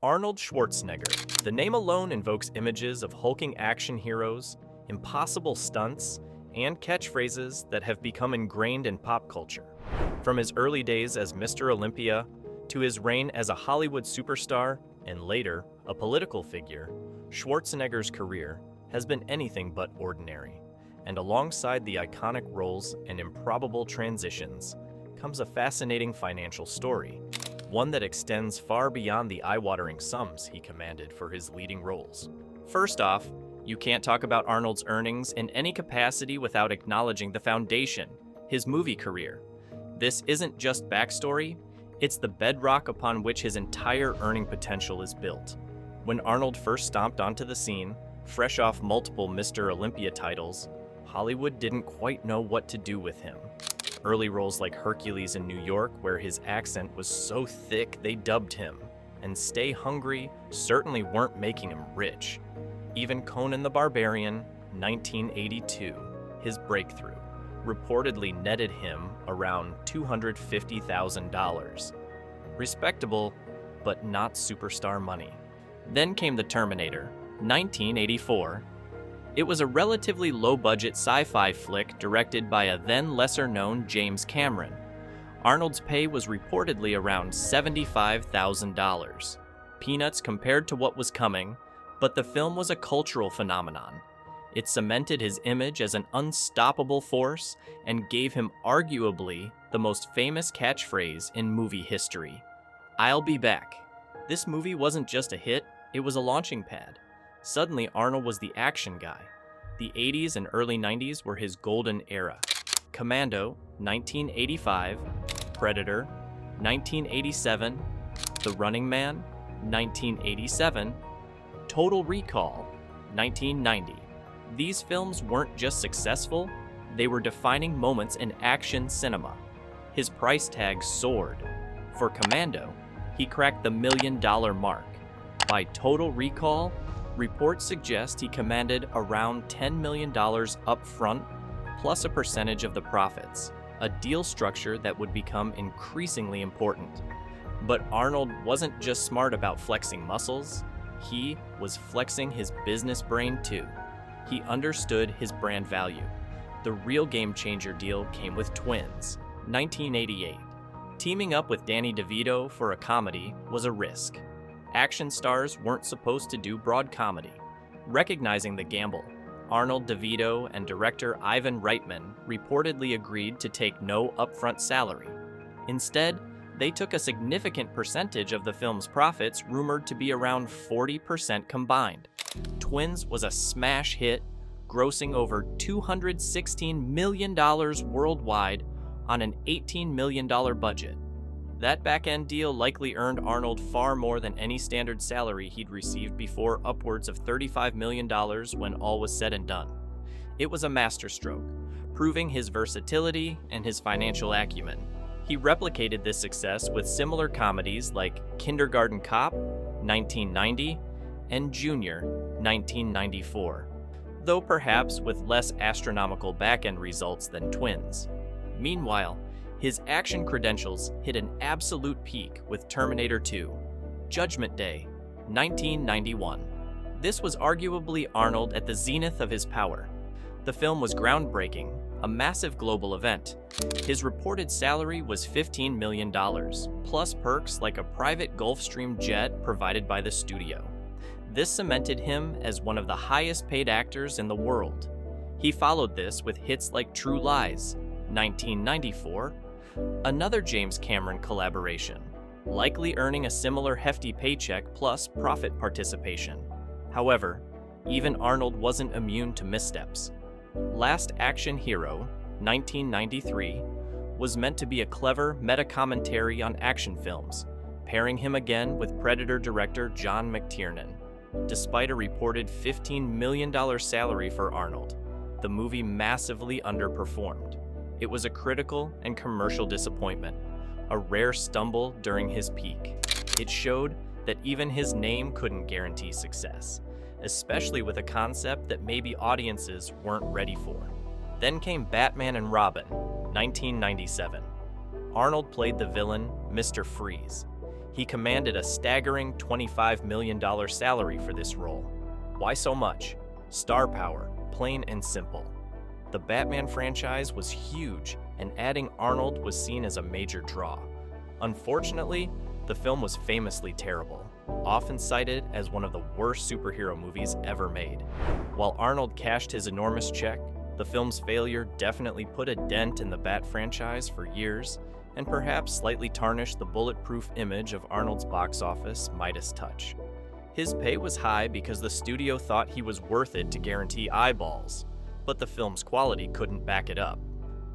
Arnold Schwarzenegger. The name alone invokes images of hulking action heroes, impossible stunts, and catchphrases that have become ingrained in pop culture. From his early days as Mr. Olympia to his reign as a Hollywood superstar and later a political figure, Schwarzenegger's career has been anything but ordinary. And alongside the iconic roles and improbable transitions comes a fascinating financial story, one that extends far beyond the eye-watering sums he commanded for his leading roles. First off, you can't talk about Arnold's earnings in any capacity without acknowledging the foundation, his movie career. This isn't just backstory, it's the bedrock upon which his entire earning potential is built. When Arnold first stomped onto the scene, fresh off multiple Mr. Olympia titles, Hollywood didn't quite know what to do with him. Early roles like Hercules in New York, where his accent was so thick they dubbed him, and Stay Hungry certainly weren't making him rich. Even Conan the Barbarian, 1982, his breakthrough, reportedly netted him around $250,000. Respectable, but not superstar money. Then came The Terminator, 1984. It was a relatively low-budget sci-fi flick directed by a then lesser-known James Cameron. Arnold's pay was reportedly around $75,000. Peanuts compared to what was coming, but the film was a cultural phenomenon. It cemented his image as an unstoppable force and gave him arguably the most famous catchphrase in movie history, "I'll be back." This movie wasn't just a hit, it was a launching pad. Suddenly, Arnold was the action guy. The 80s and early 90s were his golden era. Commando, 1985, Predator, 1987, The Running Man, 1987, Total Recall, 1990. These films weren't just successful, they were defining moments in action cinema. His price tag soared. For Commando, he cracked the $1 million mark. By Total Recall, reports suggest he commanded around $10 million up front, plus a percentage of the profits, a deal structure that would become increasingly important. But Arnold wasn't just smart about flexing muscles, he was flexing his business brain too. He understood his brand value. The real game-changer deal came with Twins, 1988. Teaming up with Danny DeVito for a comedy was a risk. Action stars weren't supposed to do broad comedy. Recognizing the gamble, Arnold, DeVito, and director Ivan Reitman reportedly agreed to take no upfront salary. Instead, they took a significant percentage of the film's profits, rumored to be around 40% combined. Twins was a smash hit, grossing over $216 million worldwide on an $18 million budget. That back-end deal likely earned Arnold far more than any standard salary he'd received before, upwards of $35 million when all was said and done. It was a masterstroke, proving his versatility and his financial acumen. He replicated this success with similar comedies like Kindergarten Cop, 1990, and Junior, 1994, though perhaps with less astronomical back-end results than Twins. Meanwhile, his action credentials hit an absolute peak with Terminator 2, Judgment Day, 1991. This was arguably Arnold at the zenith of his power. The film was groundbreaking, a massive global event. His reported salary was $15 million, plus perks like a private Gulfstream jet provided by the studio. This cemented him as one of the highest-paid actors in the world. He followed this with hits like True Lies, 1994, another James Cameron collaboration, likely earning a similar hefty paycheck plus profit participation. However, even Arnold wasn't immune to missteps. Last Action Hero, 1993, was meant to be a clever meta-commentary on action films, pairing him again with Predator director John McTiernan. Despite a reported $15 million salary for Arnold, the movie massively underperformed. It was a critical and commercial disappointment, a rare stumble during his peak. It showed that even his name couldn't guarantee success, especially with a concept that maybe audiences weren't ready for. Then came Batman and Robin, 1997. Arnold played the villain, Mr. Freeze. He commanded a staggering $25 million salary for this role. Why so much? Star power, plain and simple. The Batman franchise was huge, and adding Arnold was seen as a major draw. Unfortunately, the film was famously terrible, often cited as one of the worst superhero movies ever made. While Arnold cashed his enormous check, the film's failure definitely put a dent in the Bat franchise for years, and perhaps slightly tarnished the bulletproof image of Arnold's box office Midas touch. His pay was high because the studio thought he was worth it to guarantee eyeballs, but the film's quality couldn't back it up.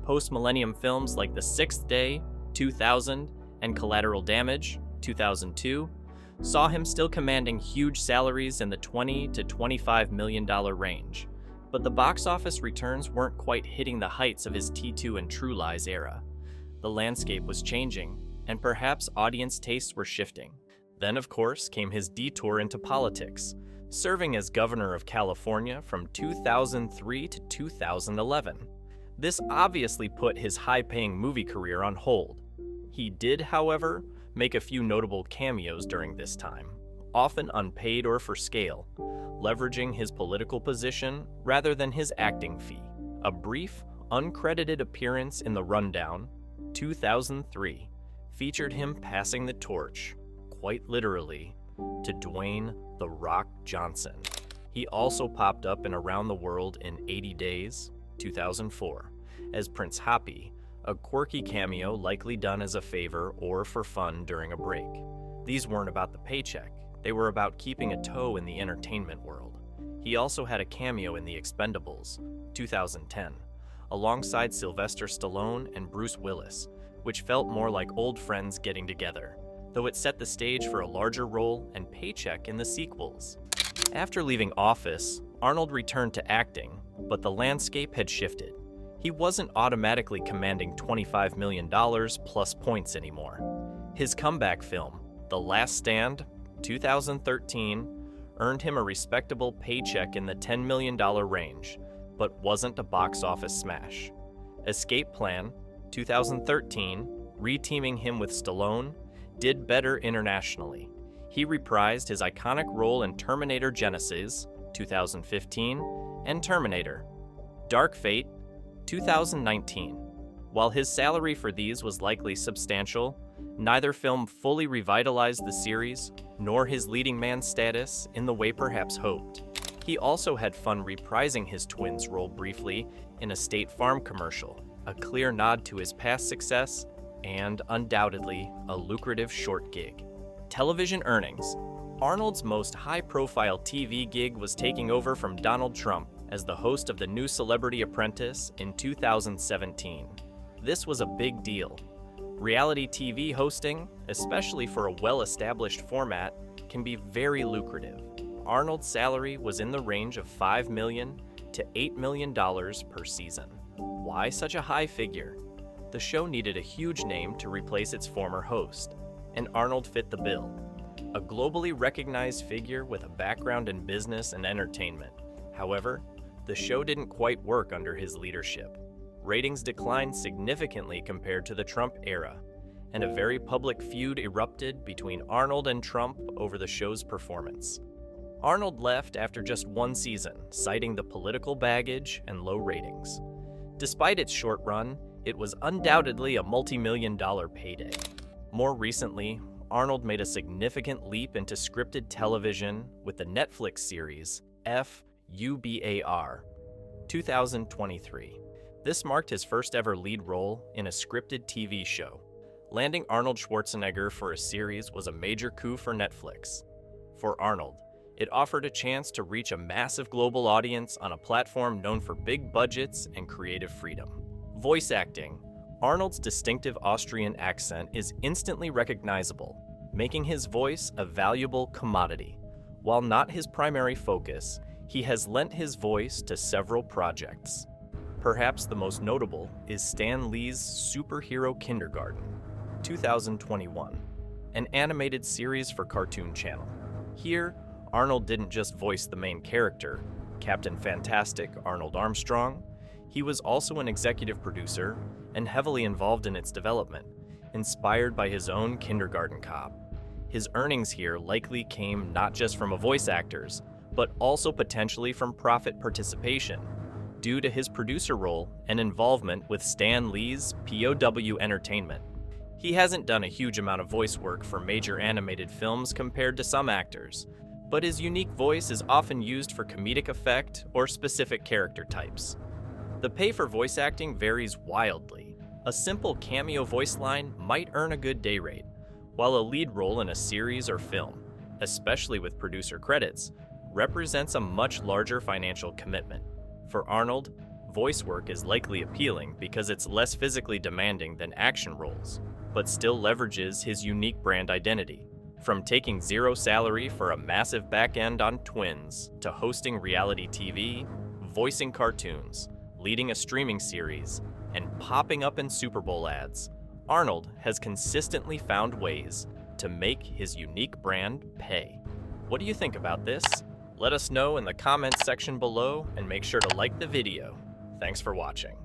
Post-millennium films like The Sixth Day, 2000, and Collateral Damage, 2002, saw him still commanding huge salaries in the $20 to $25 million range, but the box office returns weren't quite hitting the heights of his T2 and True Lies era. The landscape was changing, and perhaps audience tastes were shifting. Then, of course, came his detour into politics, serving as governor of California from 2003 to 2011. This obviously put his high-paying movie career on hold. He did, however, make a few notable cameos during this time, often unpaid or for scale, leveraging his political position rather than his acting fee. A brief, uncredited appearance in The Rundown, 2003, featured him passing the torch, quite literally, to Dwayne "The Rock" Johnson. He also popped up in Around the World in 80 Days, 2004, as Prince Hoppy, a quirky cameo likely done as a favor or for fun during a break. These weren't about the paycheck, they were about keeping a toe in the entertainment world. He also had a cameo in The Expendables, 2010, alongside Sylvester Stallone and Bruce Willis, which felt more like old friends getting together, though it set the stage for a larger role and paycheck in the sequels. After leaving office, Arnold returned to acting, but the landscape had shifted. He wasn't automatically commanding $25 million plus points anymore. His comeback film, The Last Stand, 2013, earned him a respectable paycheck in the $10 million range, but wasn't a box office smash. Escape Plan, 2013, reteaming him with Stallone, did better internationally. He reprised his iconic role in Terminator Genisys, 2015, and Terminator. Dark Fate, 2019. While his salary for these was likely substantial, neither film fully revitalized the series, nor his leading man status in the way perhaps hoped. He also had fun reprising his twins' role briefly in a State Farm commercial, a clear nod to his past success, and undoubtedly a lucrative short gig. Television earnings. Arnold's most high-profile TV gig was taking over from Donald Trump as the host of the new Celebrity Apprentice in 2017. This was a big deal. Reality TV hosting, especially for a well-established format, can be very lucrative. Arnold's salary was in the range of $5 million to $8 million per season. Why such a high figure? The show needed a huge name to replace its former host, and Arnold fit the bill. A globally recognized figure with a background in business and entertainment. However, the show didn't quite work under his leadership. Ratings declined significantly compared to the Trump era, and a very public feud erupted between Arnold and Trump over the show's performance. Arnold left after just one season, citing the political baggage and low ratings. Despite its short run, it was undoubtedly a multi-million-dollar payday. More recently, Arnold made a significant leap into scripted television with the Netflix series FUBAR, 2023. This marked his first ever lead role in a scripted TV show. Landing Arnold Schwarzenegger for a series was a major coup for Netflix. For Arnold, it offered a chance to reach a massive global audience on a platform known for big budgets and creative freedom. Voice acting. Arnold's distinctive Austrian accent is instantly recognizable, making his voice a valuable commodity. While not his primary focus, he has lent his voice to several projects. Perhaps the most notable is Stan Lee's Superhero Kindergarten, 2021, an animated series for Cartoon Channel. Here, Arnold didn't just voice the main character, Captain Fantastic Arnold Armstrong. He was also an executive producer and heavily involved in its development, inspired by his own kindergarten cop. His earnings here likely came not just from voice actors, but also potentially from profit participation, due to his producer role and involvement with Stan Lee's POW Entertainment. He hasn't done a huge amount of voice work for major animated films compared to some actors, but his unique voice is often used for comedic effect or specific character types. The pay for voice acting varies wildly. A simple cameo voice line might earn a good day rate, while a lead role in a series or film, especially with producer credits, represents a much larger financial commitment. For Arnold, voice work is likely appealing because it's less physically demanding than action roles, but still leverages his unique brand identity. From taking zero salary for a massive back end on Twins, to hosting reality TV, voicing cartoons, leading a streaming series, and popping up in Super Bowl ads, Arnold has consistently found ways to make his unique brand pay. What do you think about this? Let us know in the comments section below and make sure to like the video. Thanks for watching.